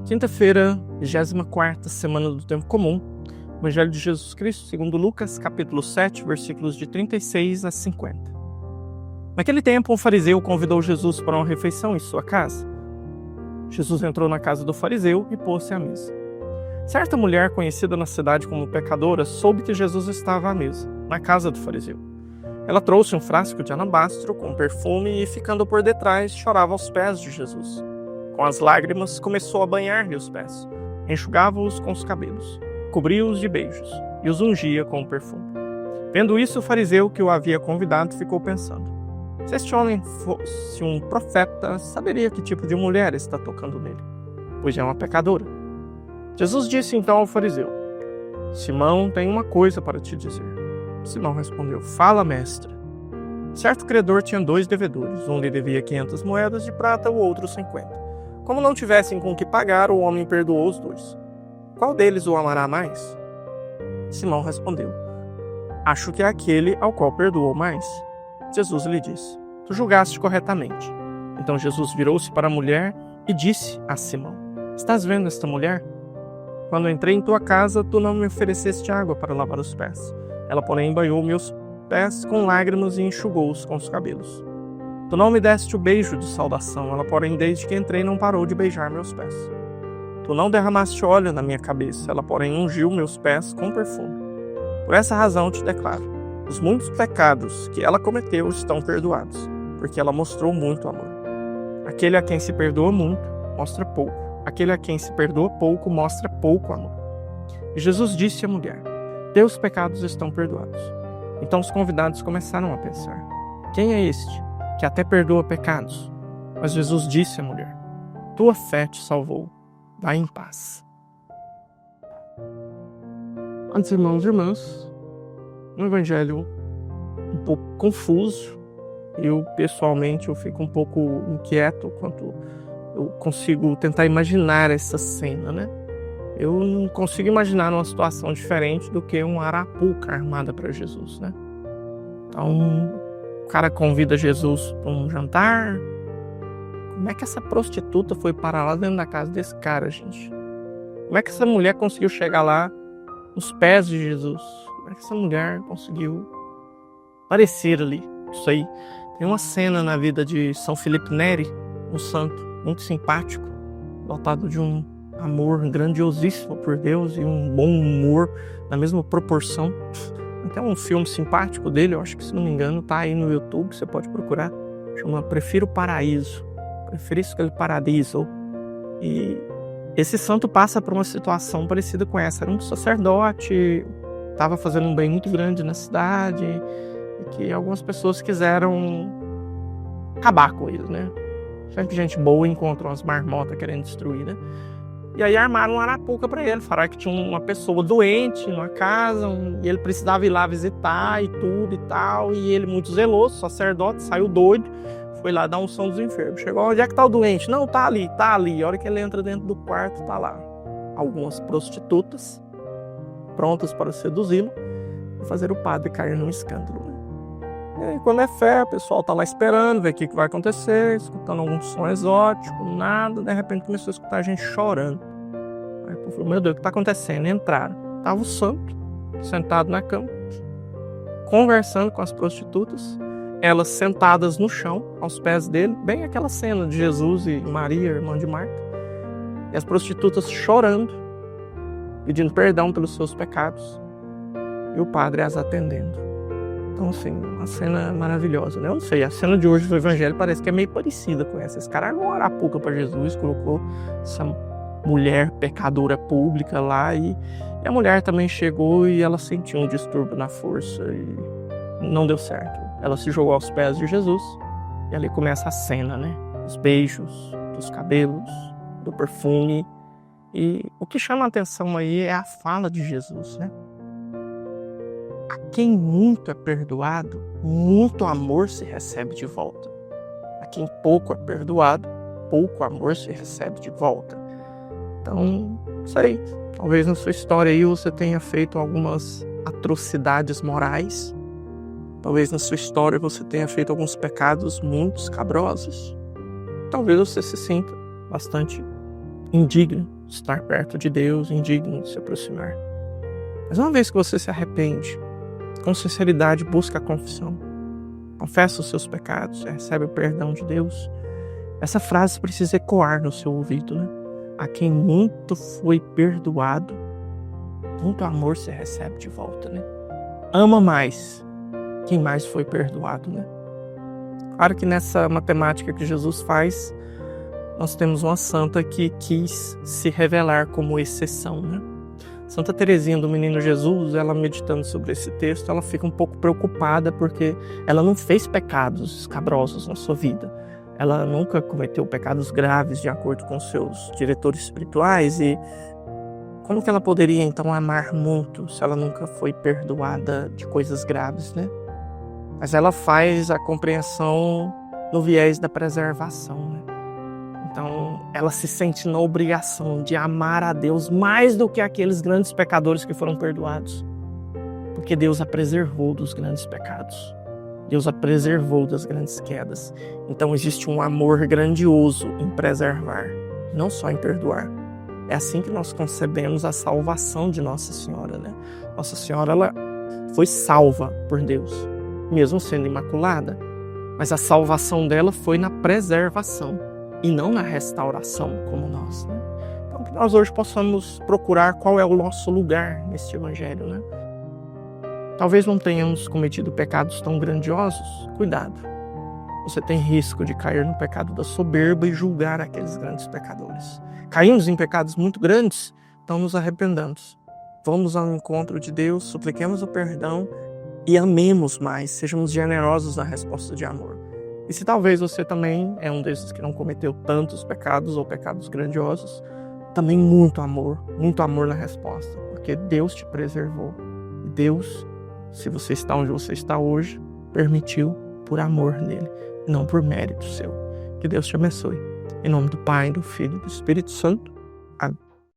Quinta-feira, 24ª semana do Tempo Comum, Evangelho de Jesus Cristo, segundo Lucas, capítulo 7, versículos de 36 a 50. Naquele tempo, um fariseu convidou Jesus para uma refeição em sua casa. Jesus entrou na casa do fariseu e pôs-se à mesa. Certa mulher, conhecida na cidade como pecadora, soube que Jesus estava à mesa, na casa do fariseu. Ela trouxe um frasco de alabastro com perfume e, ficando por detrás, chorava aos pés de Jesus. Com as lágrimas, começou a banhar-lhe os pés, enxugava-os com os cabelos, cobria-os de beijos e os ungia com o perfume. Vendo isso, o fariseu que o havia convidado ficou pensando: se este homem fosse um profeta, saberia que tipo de mulher está tocando nele, pois é uma pecadora. Jesus disse então ao fariseu: Simão, tem uma coisa para te dizer. Simão respondeu: fala, mestre. Certo credor tinha 2 devedores, um lhe devia 500 moedas de prata, o outro 50. Como não tivessem com que pagar, o homem perdoou os 2. Qual deles o amará mais? Simão respondeu: acho que é aquele ao qual perdoou mais. Jesus lhe disse: tu julgaste corretamente. Então Jesus virou-se para a mulher e disse a Simão: estás vendo esta mulher? Quando entrei em tua casa, tu não me ofereceste água para lavar os pés. Ela, porém, banhou meus pés com lágrimas e enxugou-os com os cabelos. Tu não me deste o beijo de saudação. Ela, porém, desde que entrei, não parou de beijar meus pés. Tu não derramaste óleo na minha cabeça. Ela, porém, ungiu meus pés com perfume. Por essa razão te declaro: os muitos pecados que ela cometeu estão perdoados, porque ela mostrou muito amor. Aquele a quem se perdoa muito, mostra pouco. Aquele a quem se perdoa pouco, mostra pouco amor. E Jesus disse à mulher: teus pecados estão perdoados. Então os convidados começaram a pensar: quem é este que até perdoa pecados? Mas Jesus disse à mulher: tua fé te salvou. Vai em paz. Antes, irmãos e irmãs, um evangelho um pouco confuso. Eu, pessoalmente, fico um pouco inquieto quanto eu consigo tentar imaginar essa cena, né? Eu não consigo imaginar uma situação diferente do que uma arapuca armada para Jesus, né? Então, o cara convida Jesus para um jantar. Como é que essa prostituta foi parar lá dentro da casa desse cara, gente? Como é que essa mulher conseguiu chegar lá nos pés de Jesus? Como é que essa mulher conseguiu aparecer ali? Isso aí. Tem uma cena na vida de São Felipe Neri, um santo muito simpático, dotado de um amor grandiosíssimo por Deus e um bom humor na mesma proporção. Até um filme simpático dele, eu acho que, se não me engano, tá aí no YouTube, você pode procurar. Chama Prefiro o Paraíso. Preferisco el Paradiso. E esse santo passa por uma situação parecida com essa. Era um sacerdote, estava fazendo um bem muito grande na cidade, e que algumas pessoas quiseram acabar com ele, né? Sempre gente boa encontra umas marmotas querendo destruir, né? E aí armaram uma arapuca para ele. Falaram que tinha uma pessoa doente numa casa, e ele precisava ir lá visitar e tudo e tal. E ele, muito zeloso, sacerdote, saiu doido, foi lá dar unção dos enfermos. Chegou: onde é que tá o doente? Não, tá ali, tá ali. A hora que ele entra dentro do quarto, tá lá algumas prostitutas prontas para seduzi-lo e fazer o padre cair num escândalo, né? E aí, quando é fé, o pessoal tá lá esperando, ver o que vai acontecer, escutando algum som exótico, nada. De repente começou a escutar a gente chorando. Aí eu falei: meu Deus, o que tá acontecendo? Entraram. Tava o santo sentado na cama, conversando com as prostitutas, elas sentadas no chão, aos pés dele, bem aquela cena de Jesus e Maria, irmã de Marta, e as prostitutas chorando, pedindo perdão pelos seus pecados, e o padre as atendendo. Então, assim, uma cena maravilhosa, né? Eu não sei, a cena de hoje do evangelho parece que é meio parecida com essa. Esse cara armou uma arapuca para Jesus, colocou essa mulher pecadora pública lá, e a mulher também chegou e ela sentiu um distúrbio na força e não deu certo. Ela se jogou aos pés de Jesus e ali começa a cena, né? Os beijos, dos cabelos, do perfume. E o que chama a atenção aí é a fala de Jesus, né? A quem muito é perdoado, muito amor se recebe de volta. A quem pouco é perdoado, pouco amor se recebe de volta. Então, não sei, talvez na sua história aí você tenha feito algumas atrocidades morais. Talvez na sua história você tenha feito alguns pecados muito escabrosos. Talvez você se sinta bastante indigno estar perto de Deus, indigno de se aproximar. Mas uma vez que você se arrepende, com sinceridade busca a confissão, confessa os seus pecados, recebe o perdão de Deus, essa frase precisa ecoar no seu ouvido, né? A quem muito foi perdoado, muito amor se recebe de volta, né? Ama mais quem mais foi perdoado, né? Claro que nessa matemática que Jesus faz, nós temos uma santa que quis se revelar como exceção, né? Santa Teresinha do Menino Jesus, ela meditando sobre esse texto, ela fica um pouco preocupada porque ela não fez pecados escabrosos na sua vida. Ela nunca cometeu pecados graves de acordo com seus diretores espirituais e como que ela poderia então amar muito se ela nunca foi perdoada de coisas graves, né? Mas ela faz a compreensão no viés da preservação, né? Então, ela se sente na obrigação de amar a Deus mais do que aqueles grandes pecadores que foram perdoados. Porque Deus a preservou dos grandes pecados. Deus a preservou das grandes quedas. Então, existe um amor grandioso em preservar, não só em perdoar. É assim que nós concebemos a salvação de Nossa Senhora, né? Nossa Senhora, ela foi salva por Deus, mesmo sendo imaculada. Mas a salvação dela foi na preservação e não na restauração como nós, né? Então que nós hoje possamos procurar qual é o nosso lugar neste evangelho, né? Talvez não tenhamos cometido pecados tão grandiosos, cuidado. Você tem risco de cair no pecado da soberba e julgar aqueles grandes pecadores. Caímos em pecados muito grandes, então nos arrependamos. Vamos ao encontro de Deus, supliquemos o perdão e amemos mais, sejamos generosos na resposta de amor. E se talvez você também é um desses que não cometeu tantos pecados ou pecados grandiosos, também muito amor na resposta, porque Deus te preservou. Deus, se você está onde você está hoje, permitiu por amor nele, e não por mérito seu. Que Deus te abençoe. Em nome do Pai, do Filho e do Espírito Santo. Amém.